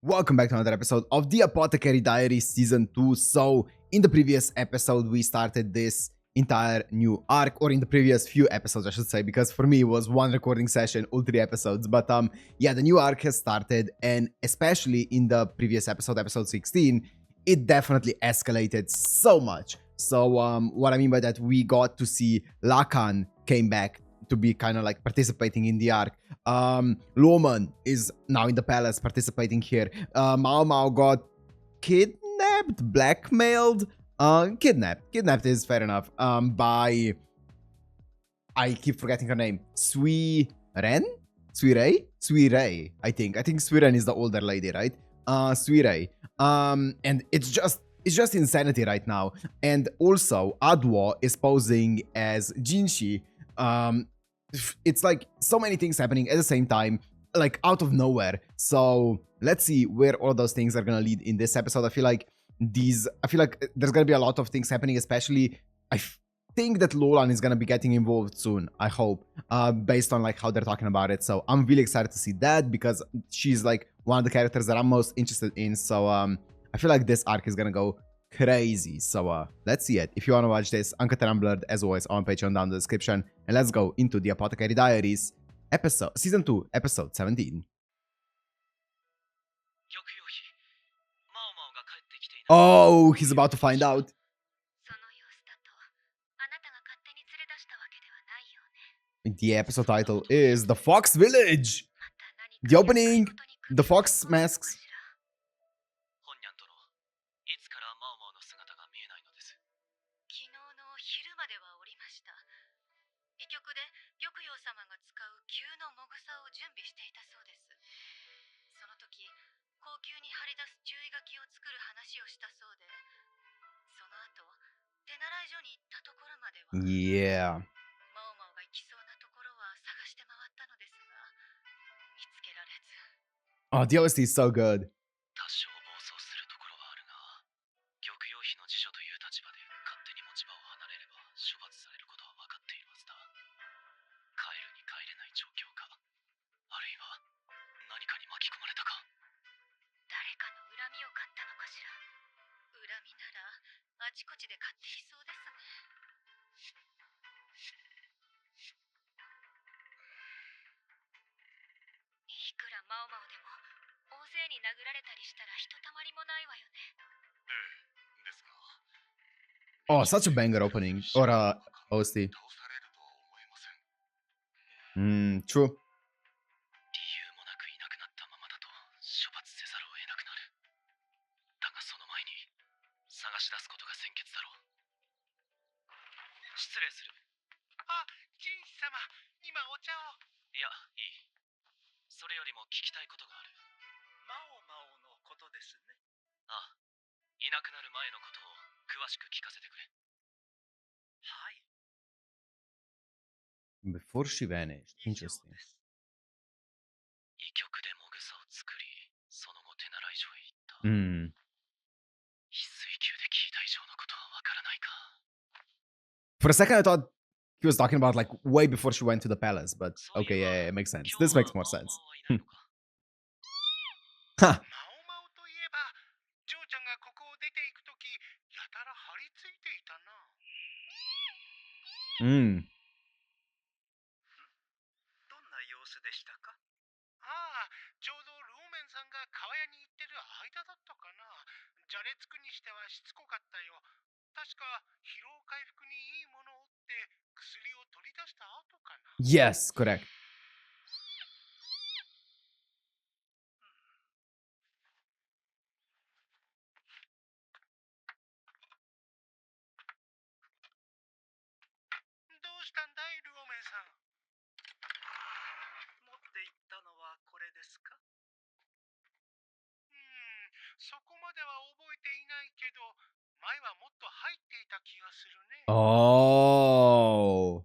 Welcome back to another episode of the Apothecary Diaries Season 2. So, in the previous episode, we started this entire new arc, or in the previous few episodes, I should say, because for me, it was one recording session, all 3 episodes. But yeah, the new arc has started, and especially in the previous episode, episode 16, it definitely escalated so much. So, what I mean by that, we got to see Lakan came back to be kind of like participating in the arc. Loman is now in the palace participating here. Maomao got kidnapped, blackmailed, kidnapped is fair enough, by, I keep forgetting her name, Sui Rei, I think Sui Ren is the older lady, right? Sui Rei. And it's just insanity right now. And also Adwo is posing as Jinshi. It's like so many things happening at the same time, like out of nowhere. So let's see where all those things are gonna lead in this episode. I feel like there's gonna be a lot of things happening, especially I think that Lolan is gonna be getting involved soon, I hope, based on like how they're talking about it. So I'm really excited to see that because she's like one of the characters that I'm most interested in. So I feel like this arc is gonna go crazy. So let's see it. If you want to watch this, Uncut and Unblurred, as always, on Patreon down in the description. And let's go into the Apothecary Diaries season 2, episode 17. Oh, he's about to find out. The episode title is The Fox Village. The opening, the fox masks. Yeah. Oh, the OST is so good. Oh, such a banger opening. Or OST. True. Before she vanished. Interesting. For a second, I thought he was talking about like way before she went to the palace, but okay, yeah, it makes sense. This makes more sense. Ha. Yes, correct. Oh.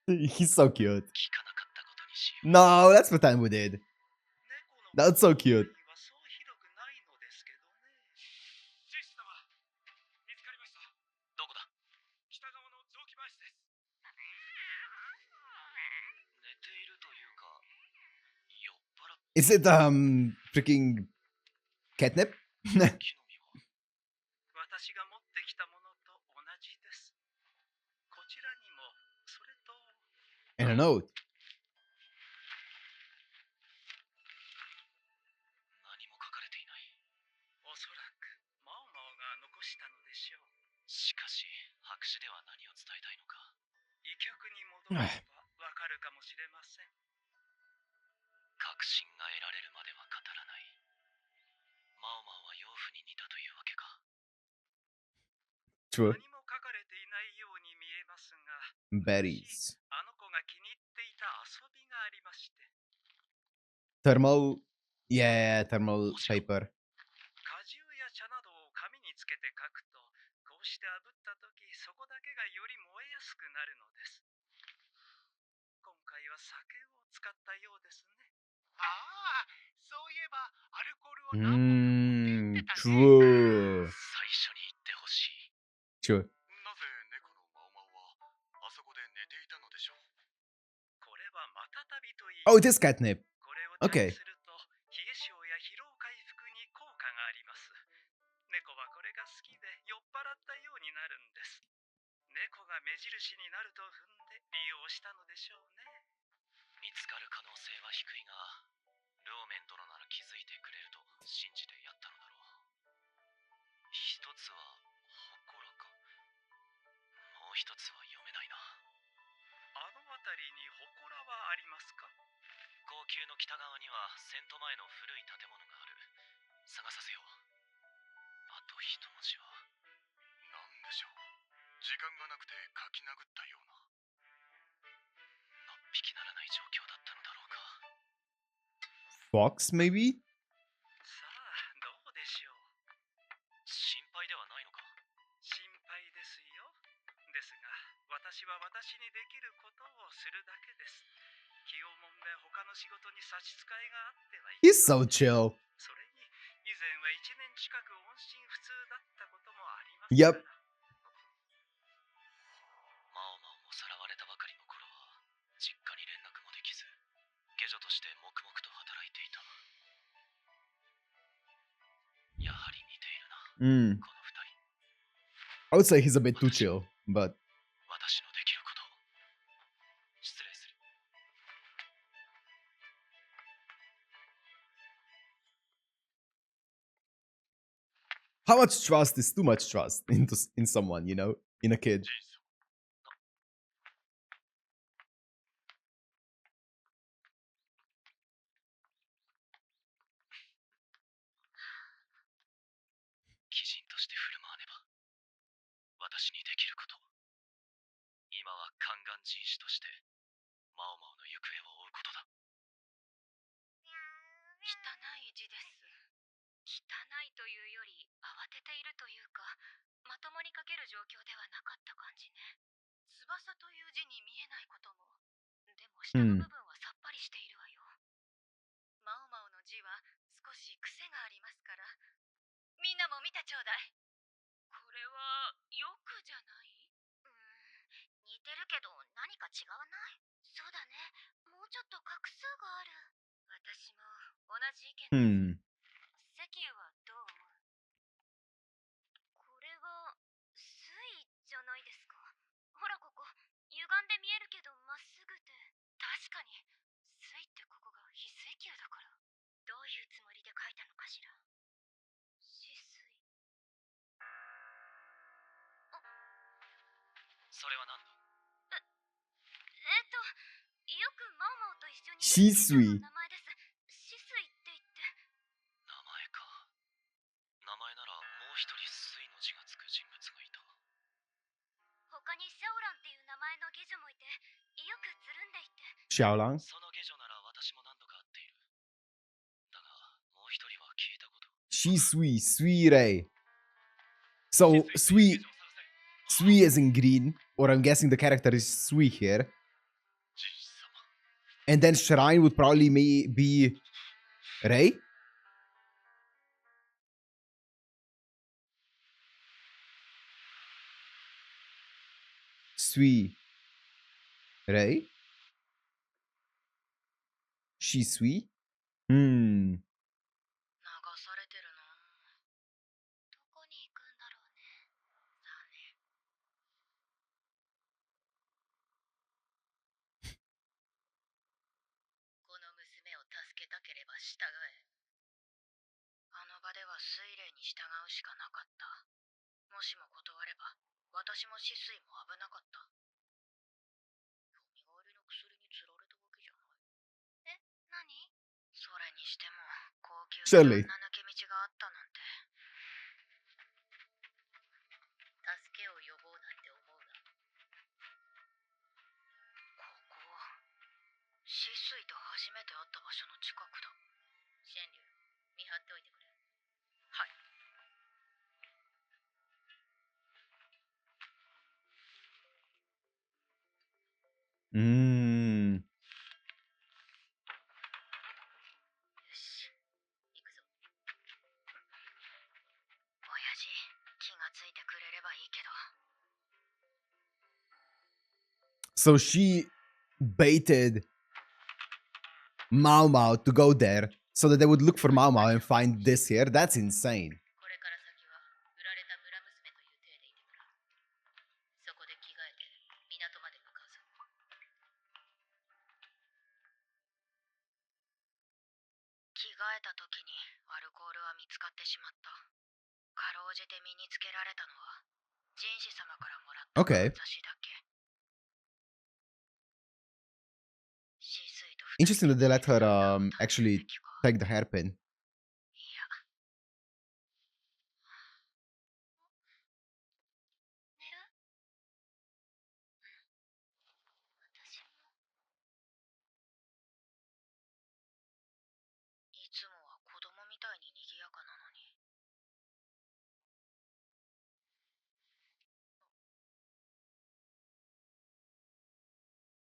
He's so cute. No, let's pretend we did. That's so cute. Is it freaking catnip? And a note. True. Berries. Thermal. Yeah, thermal paper. True. True. Oh, it is catnip. Okay. Fox, maybe? He's so chill. Yep. I would say he's a bit too chill, but how much trust is too much trust in someone, you know, in a kid? Hmm. Shisui. Xiaolang. Shisui, Suirei. So Sui is in green, or I'm guessing the character is Sui here. And then Shrine would probably be Rei. Sui Rei. Shisui. 流されてるな。どこに行くんだろうね。さあね。この娘を助けたければ従え。あの場では水霊に従うしかなかった。もしも断れば、私も死水も危なかった。蘇りの薬に釣られたわけじゃない。え、何？それにしても、高級なあんな抜け道があったなんて。助けを呼ぼうなんて思うな。ここは、死水と初めて会った場所の近くだ。川柳、見張っておいてくれ。はい。よし、行くぞ。親父、気がついてくれればいいけど。So she baited Maomao to go there so that they would look for Maomao and find this here. That's insane. これから先は売られた村娘という体でいてもらう。そこで着替えて港まで向かうぞ。着替えた時にアルコールは見つかってしまった。かろうじて身につけられたのは人士様からもらったかんざしだけ。Interesting that they let her actually take the hairpin. いや。寝る？私も。いつもは子供みたいに賑やかなのに。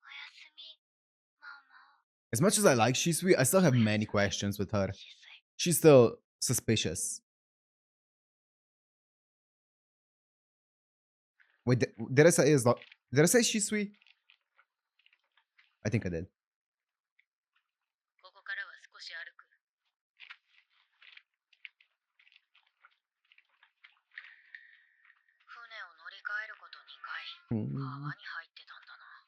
おやすみ、マオマオ。 As much as I like Shisui, I still have many questions with her. She's still suspicious. Wait, did I say Shisui? I think I did. ここからは少し歩く。船を乗り換えること2回。川に入ってたんだな。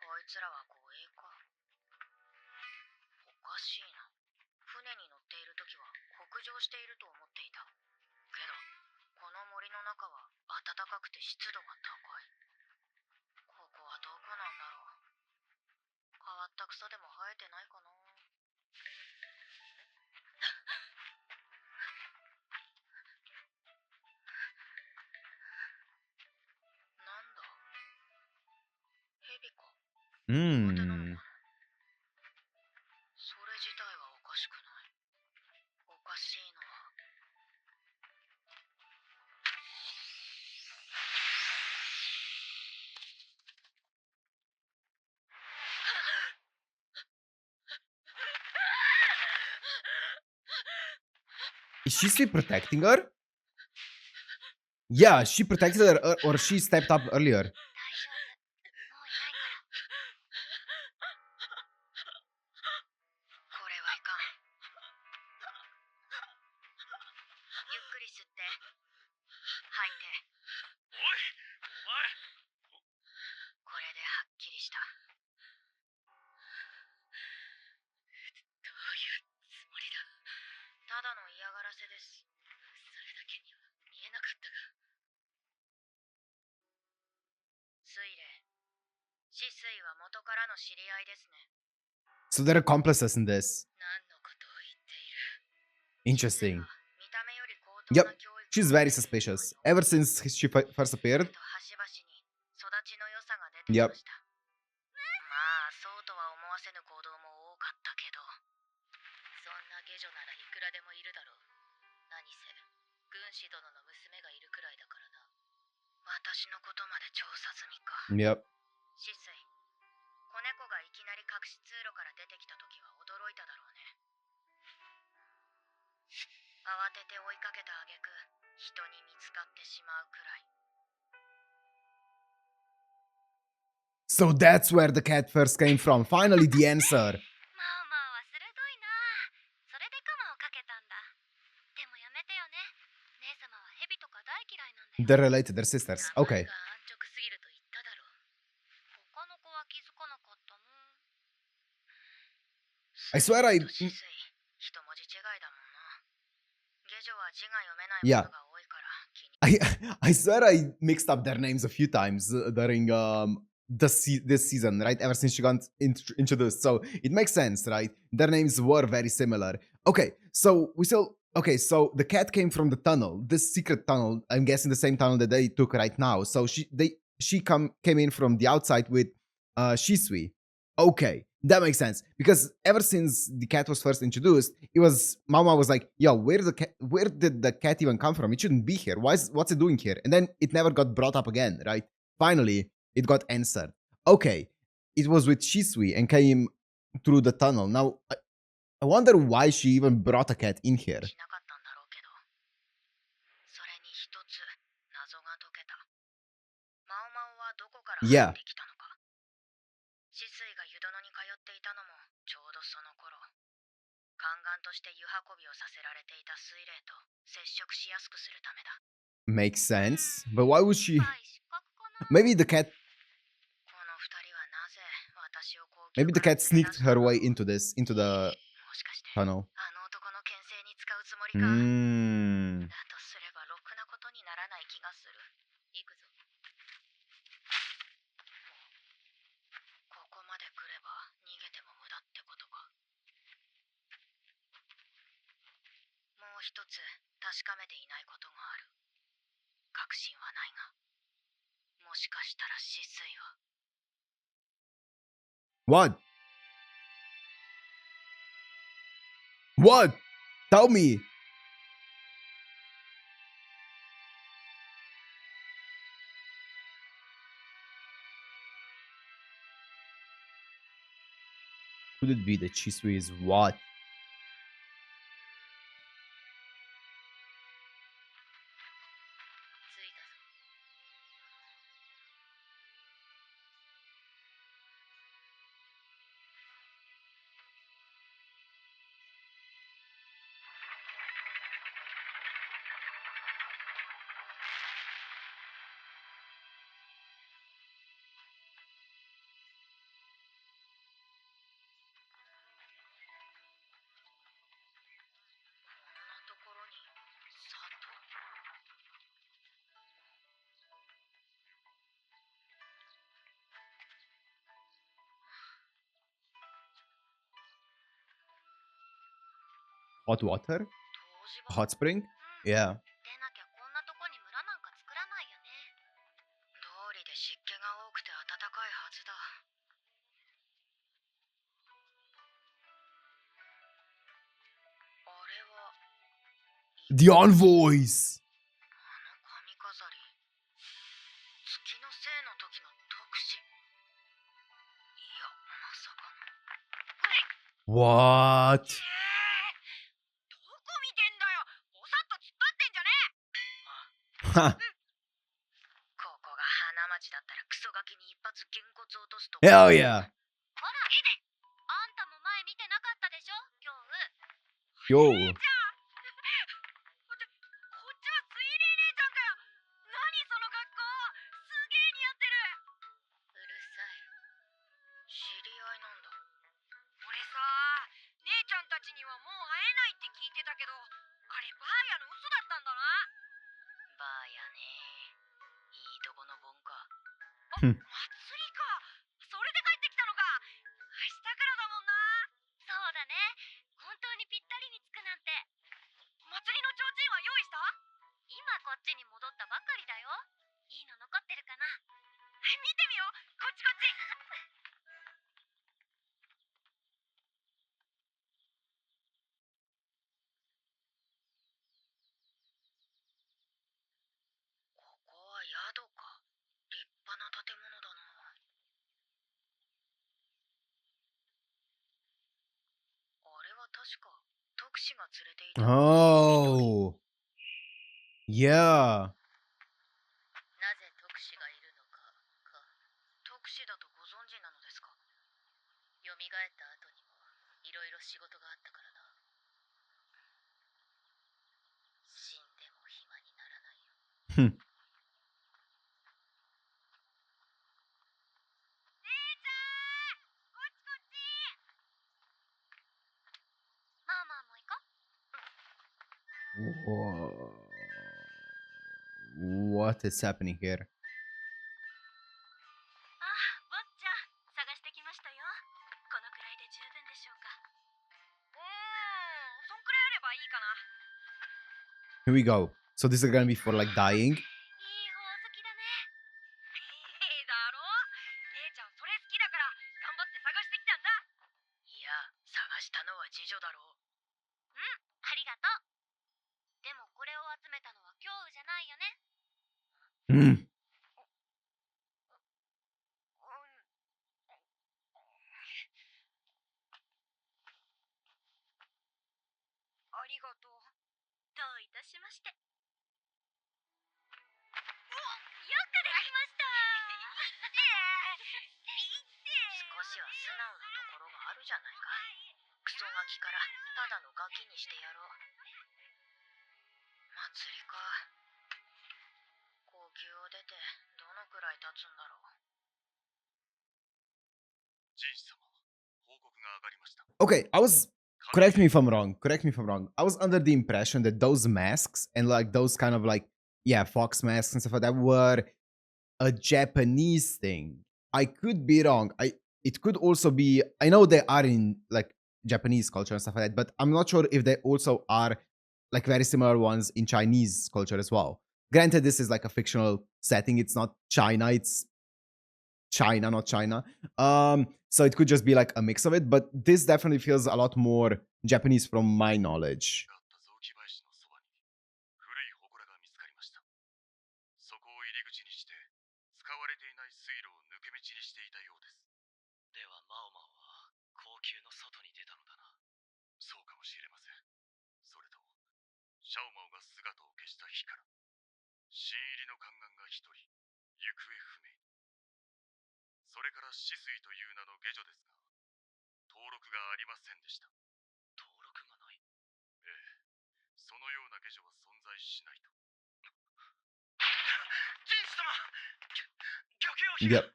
こいつらは護衛か。おかしいな。船に乗っているときは北上していると思っていた。けど、この森の中は暖かくて湿度が高い。ここはどこなんだろう。変わった草でも生えてないかな。なんだ、蛇か。それ自体はおかしくない。おかしいのは。Is Shisui protecting her? Yeah, she protected her or she stepped up earlier. これはいかん。ゆっくり吸って吐いて。おい、お前。これではっきりした。どういうつもりだ。ただの嫌がらせです。それだけには見えなかったが。水霊、死水は元からの知り合いですね。So they're accomplices in this. 何のことを言っている。 Interesting. 見た目より高等な Yep, 教育 she's very suspicious. Ever since she first appeared. 端々に育ちの良さが出てきました。まあそうとは思わせぬ行動も多かったけど、そんな下女ならいくらでもいるだろう。何せ軍師殿者の娘がいるくらいだからな。私のことまで調査済みか。Yep. シスイ、子猫がいきなり隠し通路から出てきた時は驚いただろうね。慌てて追いかけた挙句、人に見つかってしまうくらい。So that's where the cat first came from. Finally, the answer. マオマオは鋭いな。それでカマをかけたんだ。でもやめてよね。姉様はヘビとか大嫌いなんだよ。 They're related, they're sisters. 名前 Okay. が安直すぎると言っただろう。他の子は気づかなかったもん。 I swear I... とシスイ、一文字違いだもんな。下女は字が読めない Yeah. ことが多いから気に。 I swear I mixed up their names a few times during this season, right? Ever since she got introduced. So it makes sense, right? Their names were very similar. Okay, so we still... Okay, so the cat came from the tunnel, this secret tunnel. I'm guessing the same tunnel that they took right now. So she came in from the outside with Shisui. Okay, that makes sense, because ever since the cat was first introduced, it was Maomao was like, "Yo, where did the cat even come from? It shouldn't be here. What's it doing here?" And then it never got brought up again, right? Finally, it got answered. Okay, it was with Shisui and came through the tunnel. Now, I wonder why she even brought a cat in here. しなかったんだろうけど、それに一つ謎が解けた。マオマオはどこから入 Yeah. ってきたのか。シスイが湯殿に通っていたのもちょうどその頃。宦官として湯運びをさせられていた水霊と接触しやすくするためだ。 Makes sense. But why would she... はい、失格かな。 Maybe the cat この二人はなぜ私を高級 maybe the から cat 連れ出 sneaked した her の？ way into the もしかして tunnel. あの男の牽制に使うつもりか。 Mm. だとすればろくなことにならない気がする。行くぞ。ここまで来れば逃げても無駄ってことか。もう一つ確かめていないことがある。確信はないが、もしかしたら死水は。 What? What? Tell me. Could it be that Shisui is what? 着いたぞ。 ところに砂糖。Hot water? 湯治場。 Hot spring? Yeah. でなきゃこんなとこに村なんか作らないよね。道理で湿気が多くて暖かいはずだ。あれは The envoys! あの髪飾り。月のせいの時の特使。いや、まさかの。What? どこ見てんだよ。ぼさっと突っ立ってんじゃねえ。 Ha. ここが花町だったらクソガキに一発げんこつ落とすと。 Hell yeah. ほら、エデ。あんたも前見てなかったでしょ、今日。 Yo. こっちは水霊姉ちゃんかよ。何その格好。すげえ似合ってる。うるさい。知り合いなんだ。俺さ、姉ちゃんたちにはもう会えないって聞いてたけど、あれバーヤの嘘だったんだな。バーヤね。いいとこのボンか。あ、祭りか。それで帰ってきたのか。明日からだもんな。そうだね。本当にぴったりにつくなんて。祭りの提灯は用意した？今こっちに戻ったばかりだよ。いいの残ってるかな。見てみよう。こっちこっち。連れていた。Oh. Yeah. なぜ特使がいるのか。特使だとご存知なのですか。蘇った後にもいろいろ仕事があったからな。死んでも暇にならないよ。Hmm. まあまあもう行こう。 What is happening here? ああ、坊ちゃん、探してきましたよ。このくらいで十分でしょうか。そんくらいあればいいかな。 Here we go. So this is gonna be for like dying. いい方好きだね。だろ。姉ちゃんそれ好きだから頑張って探してきたんだ。いや、探したのは次女だろう。うん、ありがとう。でもこれを集めたのは京羽じゃないよね。Hmm. ありがとう。どういたしまして。お、よくできました。少しは素直なところがあるじゃないか。クソガキからただのガキにしてやろう。祭りか。高級を出てどのくらい経つんだろう。 Okay, correct me if I'm wrong. Correct me if I'm wrong. I was under the impression that those masks and like those kind of like, yeah, fox masks and stuff like that were a Japanese thing. I could be wrong. It could also be, I know they are in like Japanese culture and stuff like that, but I'm not sure if they also are like very similar ones in Chinese culture as well. Granted, this is like a fictional setting. It's not China. It's China, not China. So it could just be like a mix of it, but this definitely feels a lot more Japanese from my knowledge. ではマオマオは高級の外に出たのだな。そうかもしれません。それとシャオマオが姿を消した日から新入りの宦官が一人行方不明に。それからシスイという名の下女ですが、登録がありませんでした。登録がない。ええ、そのような下女は存在しないと。ジンス様、玉葉姫。 Yep.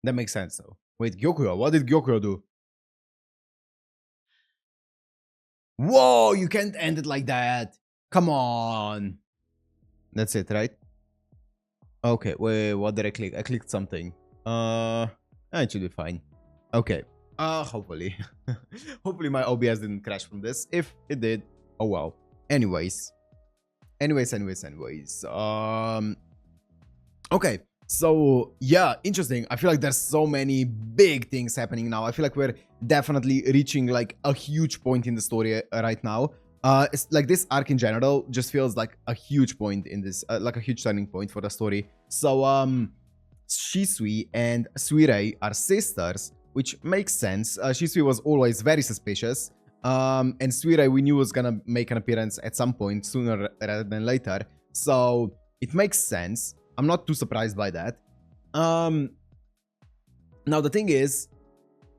That makes sense though. Wait, Gyokuya, what did Gyokuya do? Whoa, you can't end it like that. Come on. That's it, right? Okay, wait, what did I click? I clicked something. It should be fine. Okay. Hopefully. Hopefully my OBS didn't crash from this. If it did, oh well. Anyways. Okay. So, yeah, interesting. I feel like there's so many big things happening now. I feel like we're definitely reaching like a huge point in the story right now. It's like this arc in general just feels like a huge point in this, like a huge turning point for the story. So, Shisui and Suirei are sisters, which makes sense. Shisui was always very suspicious. And Suirei we knew was gonna make an appearance at some point sooner rather than later. So, it makes sense. I'm not too surprised by that. Now the thing is,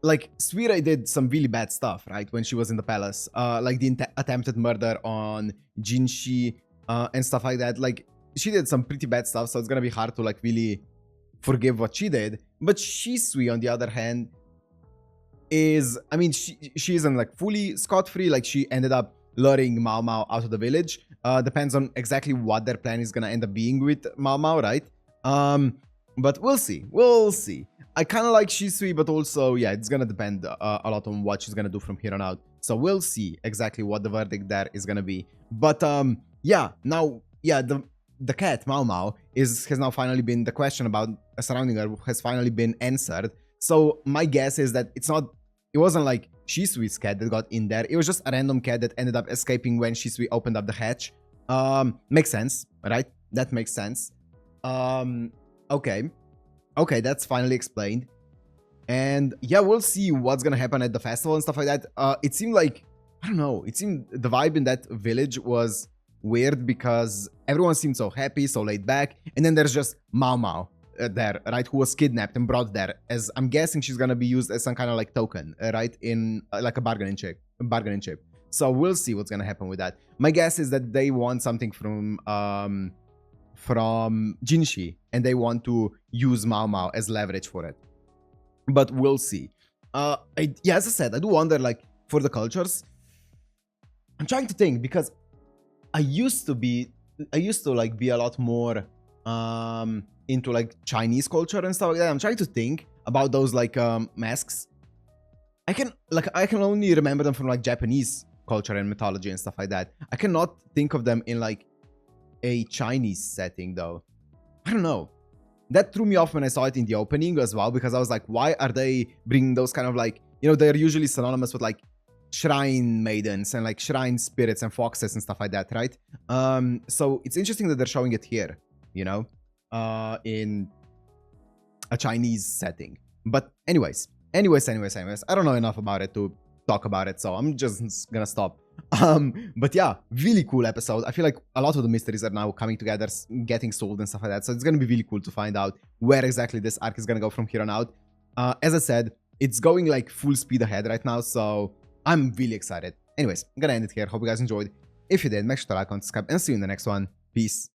like, Suirei did some really bad stuff, right? When she was in the palace. Like the attempted murder on Jinshi and stuff like that. Like, she did some pretty bad stuff, so it's gonna be hard to, like, really forgive what she did. But Shisui, on the other hand, is... I mean, she isn't, like, fully scot-free. Like, she ended up luring Maomao out of the village. Depends on exactly what their plan is gonna end up being with Maomao, right? But we'll see. We'll see. I kind of like Shisui, but also, yeah, it's gonna depend a lot on what she's gonna do from here on out. So we'll see exactly what the verdict there is gonna be. But yeah, now, yeah, the cat Maomao has now finally been... the question about surrounding her has finally been answered. So my guess is that it wasn't like Shisui's cat that got in there. It was just a random cat that ended up escaping when Shisui opened up the hatch. Makes sense, right? That makes sense. Okay. Okay, that's finally explained. And yeah, we'll see what's gonna happen at the festival and stuff like that. It seemed like I don't know. It seemed the vibe in that village was weird because everyone seemed so happy, so laid back, and then there's just Maomao there, right, who was kidnapped and brought there. As I'm guessing she's gonna be used as some kind of like token, right, in like a bargaining chip. So we'll see what's gonna happen with that. My guess is that they want something from Jinshi, and they want to use Maomao as leverage for it. But we'll see. Yeah, as I said, I do wonder, like, for the cultures. I'm trying to think because I used to like be a lot more into like Chinese culture and stuff like that. I'm trying to think about those like masks. I can only remember them from like Japanese culture and mythology and stuff like that. I cannot think of them in like a Chinese setting though. I don't know. That threw me off when I saw it in the opening as well, because I was like, why are they bringing those kind of like, you know, they're usually synonymous with like shrine maidens and like shrine spirits and foxes and stuff like that, right? So it's interesting that they're showing it here, you know, in a Chinese setting. But anyways, I don't know enough about it to talk about it, so I'm just gonna stop. But yeah, really cool episode. I feel like a lot of the mysteries are now coming together, getting solved and stuff like that, so it's gonna be really cool to find out where exactly this arc is gonna go from here on out. As I said, it's going like full speed ahead right now, so I'm really excited. Anyways, I'm gonna end it here. Hope you guys enjoyed. If you did, make sure to like and subscribe, and see you in the next one. Peace.